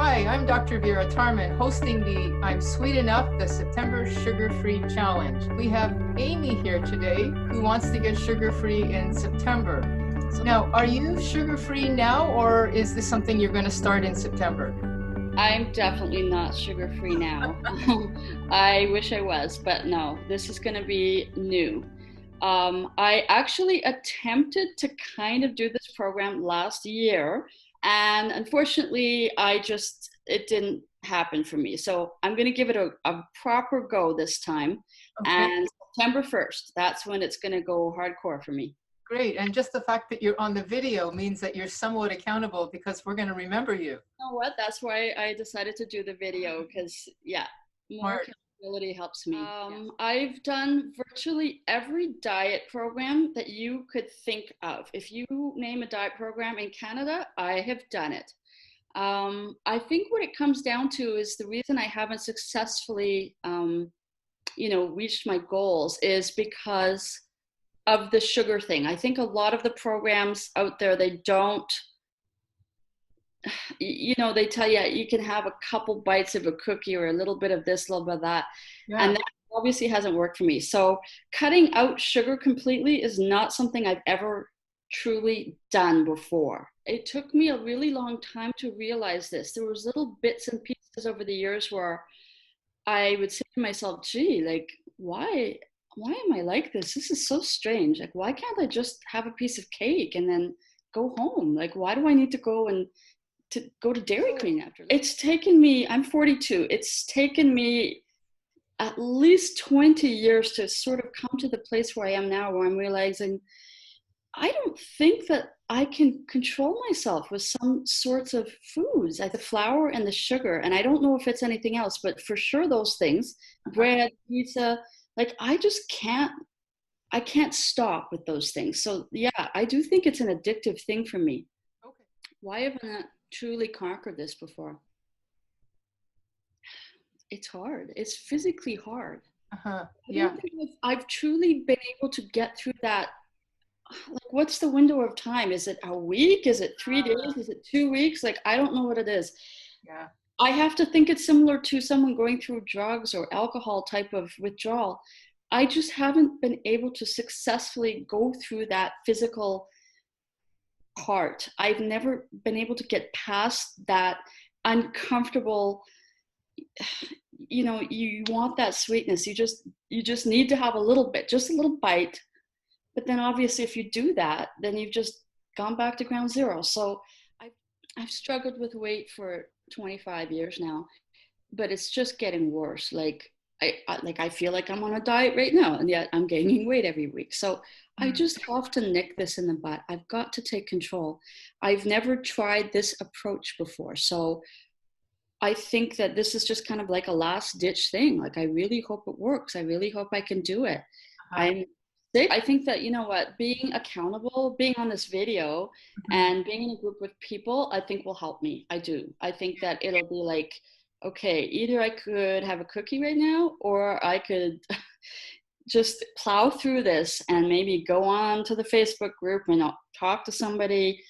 Hi, I'm Dr. Tarman, hosting the I'm Sweet Enough, the September Sugar-Free Challenge. We have Amy here today who wants to get sugar-free in September. So now, are you sugar-free now, or is this something you're going to start in September? I'm definitely not sugar-free now. I wish I was, but no, this is going to be new. I actually attempted to kind of do this program last year, and unfortunately, it didn't happen for me. So I'm going to give it a proper go this time. Okay, And September 1st, that's when it's going to go hardcore for me. great. And just the fact that you're on the video means that you're somewhat accountable because we're going to remember you. You know what? That's why I decided to do the video because, yeah, more Smart. accountability helps me. Yes. I've done virtually every diet program that you could think of. If you name a diet program in Canada, I have done it. I think what it comes down to is the reason I haven't successfully, reached my goals is because of the sugar thing. I think a lot of the programs out there, they don't, they tell you you can have a couple bites of a cookie or a little bit of this, a little bit of that. Yeah. And that obviously hasn't worked for me. So cutting out sugar completely is not something I've ever truly done before. It took me a really long time to realize this. There was little bits and pieces over the years where I would say to myself, gee, like, why am I like this? This is so strange. Like, why can't I just have a piece of cake and then go home? Like, why do I need to go to Dairy Queen after? It's taken me, I'm 42, it's taken me at least 20 years to sort of come to the place where I am now, where I'm realizing I don't think that I can control myself with some sorts of foods, like the flour and the sugar. And I don't know if it's anything else, but for sure those things, bread, pizza, like I can't stop with those things. So yeah, I do think it's an addictive thing for me. Okay. Why haven't I truly conquered this before? It's hard. It's physically hard. Yeah. I don't think I've truly been able to get through that. Like, what's the window of time? Is it a week? Is it 3 days? Is it 2 weeks? Like, I don't know what it is. Yeah. I have to think it's similar to someone going through drugs or alcohol type of withdrawal. I just haven't been able to successfully go through that physical part. I've never been able to get past that uncomfortable, you want that sweetness. You just need to have a little bit, just a little bite. But then obviously if you do that, then you've just gone back to ground zero. So I've struggled with weight for 25 years now, but it's just getting worse. Like I feel like I'm on a diet right now, and yet I'm gaining weight every week. So I just have to nick this in the butt. I've got to take control. I've never tried this approach before. So I think that this is just kind of like a last ditch thing. Like, I really hope it works. I really hope I can do it. I'm sick. I think that, you know what, being accountable, being on this video and being in a group with people, I think will help me. I do. I think that it'll be like, okay, either I could have a cookie right now, or I could just plow through this and maybe go on to the Facebook group and I'll talk to somebody.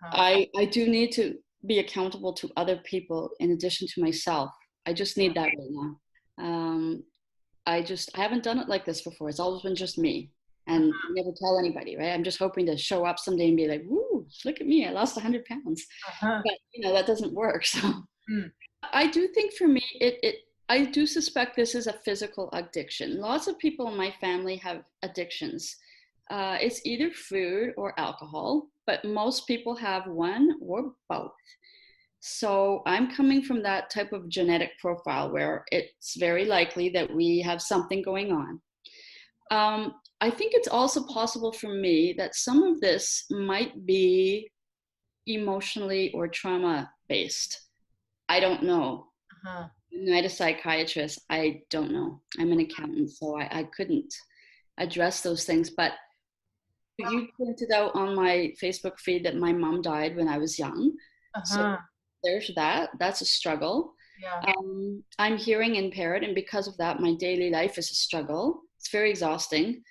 I do need to be accountable to other people in addition to myself. I just need that right now. I haven't done it like this before. It's always been just me, and never tell anybody, right? I'm just hoping to show up someday and be like, woo, look at me, I lost 100 pounds. But that doesn't work. So I do think for me, I do suspect this is a physical addiction. Lots of people in my family have addictions. It's either food or alcohol, but most people have one or both. So I'm coming from that type of genetic profile where it's very likely that we have something going on. I think it's also possible for me that some of this might be emotionally or trauma based. I don't know. I'm not a psychiatrist. I don't know. I'm an accountant, so I couldn't address those things. But you pointed out on my Facebook feed that my mom died when I was young. So there's that. That's a struggle. Yeah. I'm hearing impaired, and because of that, my daily life is a struggle. It's very exhausting.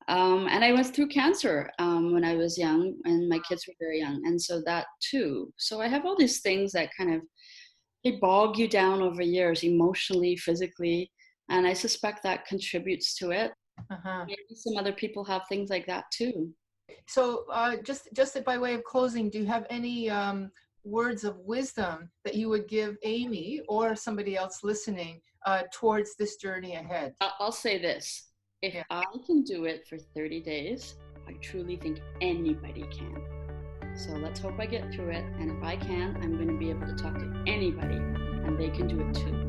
And I went through cancer when I was young, and my kids were very young, and so that too. So I have all these things that kind of they bog you down over years, emotionally, physically, and I suspect that contributes to it. Uh-huh. Maybe some other people have things like that too. So just by way of closing, do you have any words of wisdom that you would give Amy or somebody else listening towards this journey ahead? I'll say this. If Yeah. I can do it for 30 days, I truly think anybody can. So let's hope I get through it. And if I can, I'm going to be able to talk to anybody and they can do it too.